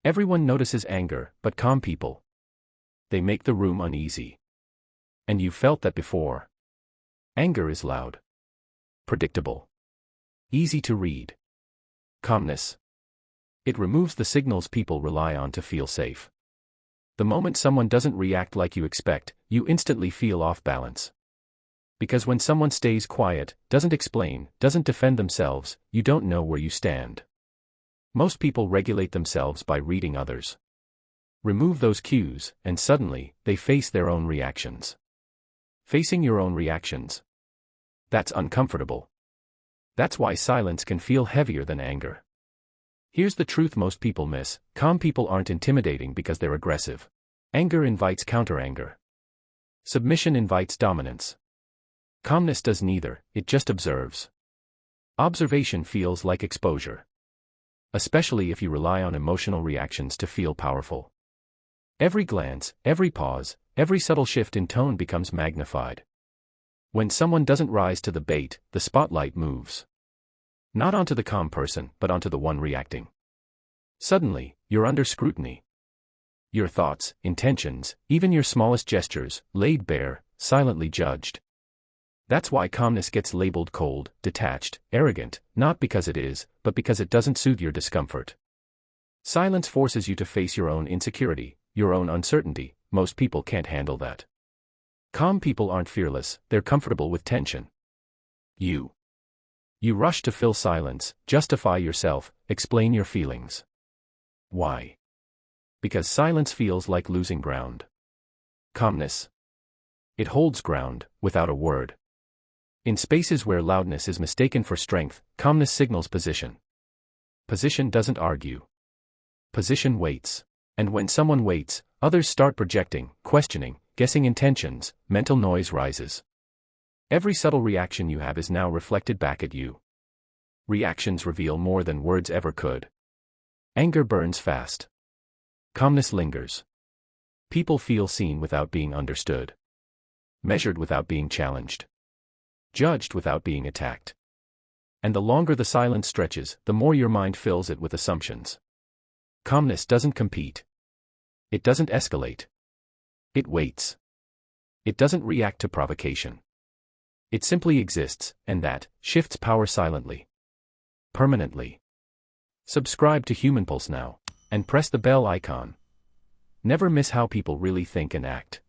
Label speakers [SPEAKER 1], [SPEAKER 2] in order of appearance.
[SPEAKER 1] Everyone notices anger, but calm people, they make the room uneasy. And you've felt that before. Anger is loud, predictable, easy to read. Calmness, it removes the signals people rely on to feel safe. The moment someone doesn't react like you expect, you instantly feel off balance. Because when someone stays quiet, doesn't explain, doesn't defend themselves, you don't know where you stand. Most people regulate themselves by reading others. Remove those cues, and suddenly, they face their own reactions. Facing your own reactions. That's uncomfortable. That's why silence can feel heavier than anger. Here's the truth most people miss: calm people aren't intimidating because they're aggressive. Anger invites counter-anger. Submission invites dominance. Calmness does neither, it just observes. Observation feels like exposure. Especially if you rely on emotional reactions to feel powerful. Every glance, every pause, every subtle shift in tone becomes magnified. When someone doesn't rise to the bait, the spotlight moves. Not onto the calm person, but onto the one reacting. Suddenly, you're under scrutiny. Your thoughts, intentions, even your smallest gestures, laid bare, silently judged. That's why calmness gets labeled cold, detached, arrogant, not because it is, but because it doesn't soothe your discomfort. Silence forces you to face your own insecurity, your own uncertainty. Most people can't handle that. Calm people aren't fearless, they're comfortable with tension. You rush to fill silence, justify yourself, explain your feelings. Why? Because silence feels like losing ground. Calmness, it holds ground, without a word. In spaces where loudness is mistaken for strength, calmness signals position. Position doesn't argue. Position waits. And when someone waits, others start projecting, questioning, guessing intentions, mental noise rises. Every subtle reaction you have is now reflected back at you. Reactions reveal more than words ever could. Anger burns fast. Calmness lingers. People feel seen without being understood. Measured without being challenged. Judged without being attacked. And the longer the silence stretches, the more your mind fills it with assumptions. Calmness doesn't compete. It doesn't escalate. It waits. It doesn't react to provocation. It simply exists, and that shifts power silently. Permanently. Subscribe to Human Pulse now, and press the bell icon. Never miss how people really think and act.